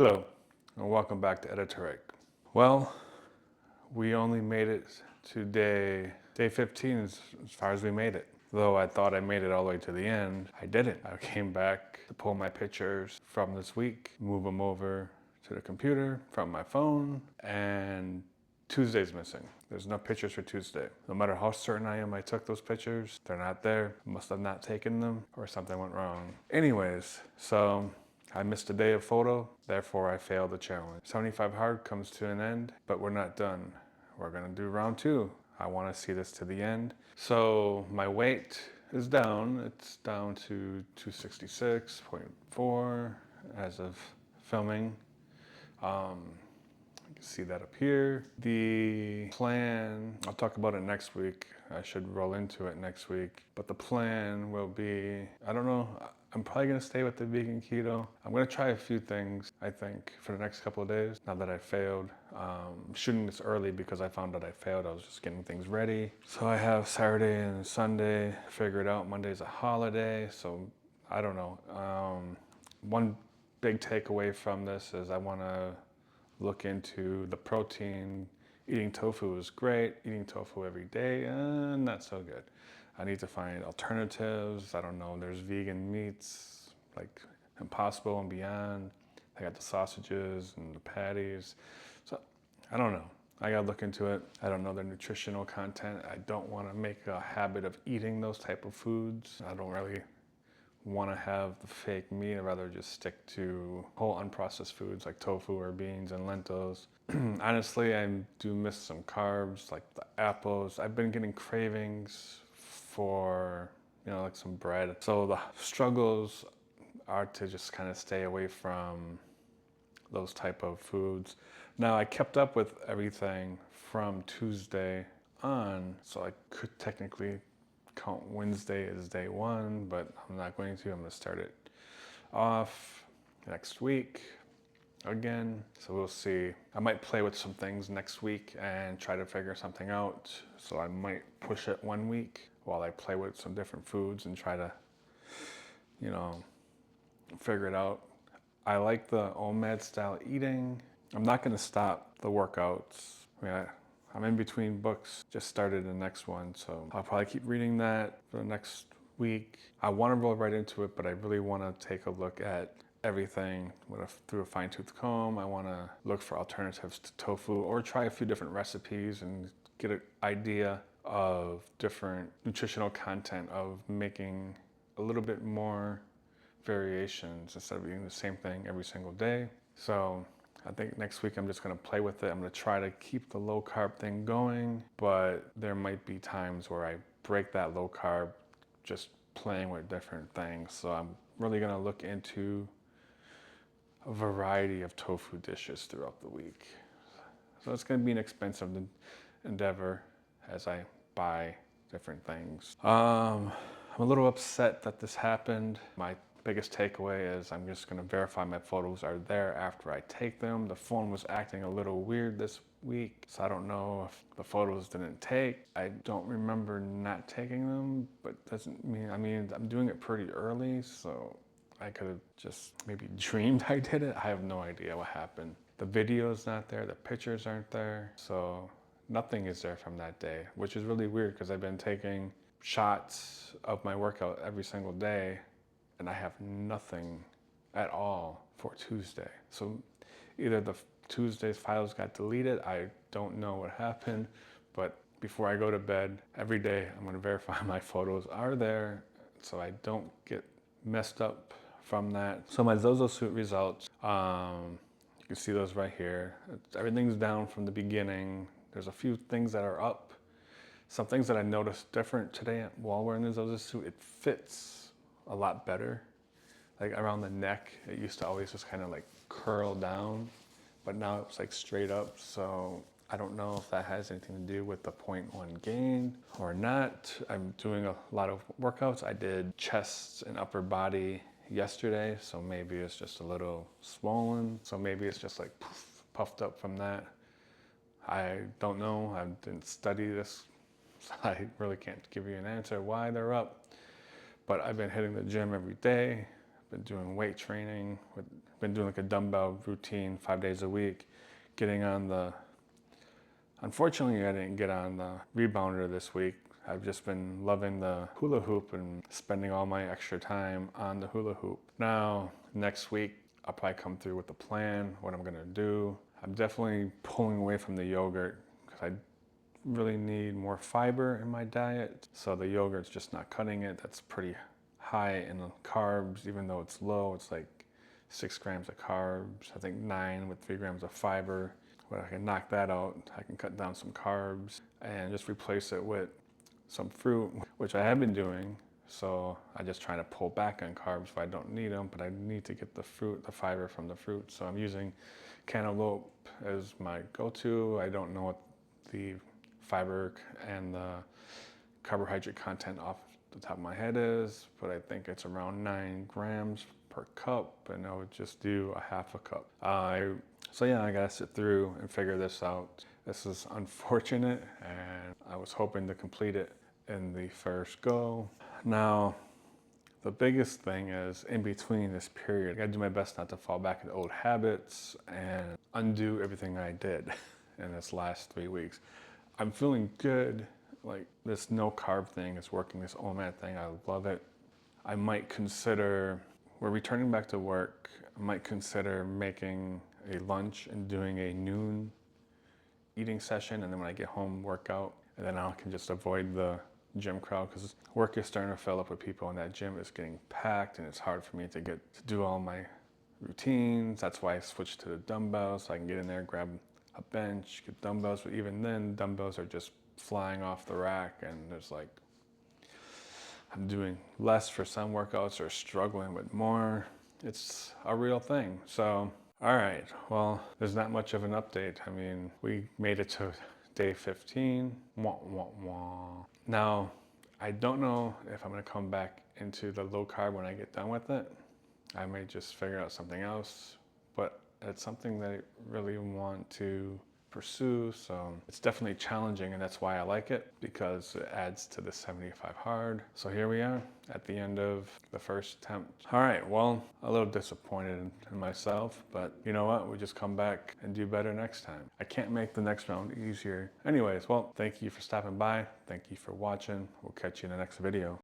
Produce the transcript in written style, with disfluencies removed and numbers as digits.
Hello, and welcome back to Editoric. Well, we only made it to day 15 as far as we made it. Though I thought I made it all the way to the end, I didn't. I came back to pull my pictures from this week, move them over to the computer from my phone, and Tuesday's missing. There's no pictures for Tuesday. No matter how certain I am I took those pictures, they're not there. I must have not taken them or something went wrong. Anyways, so I missed a day of photo, therefore I failed the challenge. 75 hard comes to an end, but we're not done. We're gonna do round two. I wanna see this to the end. So my weight is down. It's down to 266.4 as of filming. You can see that up here. The plan, I'll talk about it next week. I should roll into it next week. But the plan will be, I don't know, I'm probably gonna stay with the vegan keto. I'm gonna try a few things, I think, for the next couple of days, now that I failed. I'm shooting this early because I found out I failed. I was just getting things ready. So I have Saturday and Sunday figured out. Monday's a holiday, so I don't know. One big takeaway from this is I wanna look into the protein. Eating tofu is great. Eating tofu every day, not so good. I need to find alternatives. I don't know, there's vegan meats like Impossible and Beyond. I got the sausages and the patties. So I don't know. I gotta look into it. I don't know the nutritional content. I don't wanna make a habit of eating those type of foods. I don't really want to have the fake meat. I'd rather just stick to whole unprocessed foods like tofu or beans and lentils. Honestly, I do miss some carbs like the apples. I've been getting cravings for, like some bread. So the struggles are to just kind of stay away from those type of foods. Now I kept up with everything from Tuesday on, so I could technically count Wednesday as day one, but I'm not going to. I'm going to start it off next week again. So we'll see. I might play with some things next week and try to figure something out. So I might push it 1 week while I play with some different foods and try to, figure it out. I like the OMAD style eating. I'm not going to stop the workouts. I'm in between books, just started the next one, so I'll probably keep reading that for the next week. I want to roll right into it, but I really want to take a look at everything through a fine-tooth comb. I want to look for alternatives to tofu or try a few different recipes and get an idea of different nutritional content of making a little bit more variations instead of eating the same thing every single day. So I think next week I'm just gonna play with it. I'm gonna try to keep the low carb thing going, but there might be times where I break that low carb just playing with different things. So I'm really gonna look into a variety of tofu dishes throughout the week. So it's gonna be an expensive endeavor as I buy different things. I'm a little upset that this happened. My biggest takeaway is I'm just gonna verify my photos are there after I take them. The phone was acting a little weird this week, so I don't know if the photos didn't take. I don't remember not taking them, but doesn't mean, I'm doing it pretty early, so I could have just maybe dreamed I did it. I have no idea what happened. The video's not there, the pictures aren't there, so nothing is there from that day, which is really weird because I've been taking shots of my workout every single day and I have nothing at all for Tuesday. So either the Tuesday's files got deleted, I don't know what happened, but before I go to bed every day, I'm gonna verify my photos are there so I don't get messed up from that. So my Zozo suit results, you can see those right here. Everything's down from the beginning. There's a few things that are up. Some things that I noticed different today while wearing the Zozo suit, it fits a lot better. Like around the neck, it used to always just kind of like curl down, but now it's like straight up. So I don't know if that has anything to do with the 0.1 gain or not. I'm doing a lot of workouts. I did chest and upper body yesterday, so maybe it's just a little swollen. So maybe it's just like puffed up from that. I don't know. I didn't study this, so I really can't give you an answer why they're up. But I've been hitting the gym every day. I've been doing weight training with been doing like a dumbbell routine 5 days a week, getting on the, unfortunately I didn't get on the rebounder this week. I've just been loving the hula hoop and spending all my extra time on the hula hoop. Now, next week, I'll probably come through with a plan, what I'm gonna do. I'm definitely pulling away from the yogurt because I really need more fiber in my diet. So the yogurt's just not cutting it. That's pretty high in the carbs, even though it's low. It's like 6 grams of carbs, I think 9 with 3 grams of fiber. When I can knock that out, I can cut down some carbs and just replace it with some fruit, which I have been doing. So I just try to pull back on carbs if I don't need them, but I need to get the fruit, the fiber from the fruit. So I'm using cantaloupe as my go-to. I don't know what the fiber and the carbohydrate content off the top of my head is, but I think it's around 9 grams per cup, and I would just do a half a cup. So yeah, I gotta sit through and figure this out. This is unfortunate, and I was hoping to complete it in the first go. Now, the biggest thing is in between this period, I gotta do my best not to fall back into old habits and undo everything I did in this last 3 weeks. I'm feeling good. Like this no carb thing is working, this OMAD thing, I love it. I might consider, we're returning back to work, I might consider making a lunch and doing a noon eating session, and then when I get home, work out, and then I can just avoid the gym crowd because work is starting to fill up with people and that gym is getting packed and it's hard for me to do all my routines. That's why I switched to the dumbbells so I can get in there, grab a bench, get dumbbells, but even then dumbbells are just flying off the rack and there's like, I'm doing less for some workouts or struggling with more. It's a real thing. So, all right, well, there's not much of an update. I mean, we made it to day 15. Wah, wah, wah. Now, I don't know if I'm gonna come back into the low carb when I get done with it. I may just figure out something else, but it's something that I really want to pursue. So it's definitely challenging, and that's why I like it, because it adds to the 75 hard. So here we are at the end of the first attempt. All right, well, a little disappointed in myself, but you know what? We just come back and do better next time. I can't make the next round easier. Anyways, well, thank you for stopping by. Thank you for watching. We'll catch you in the next video.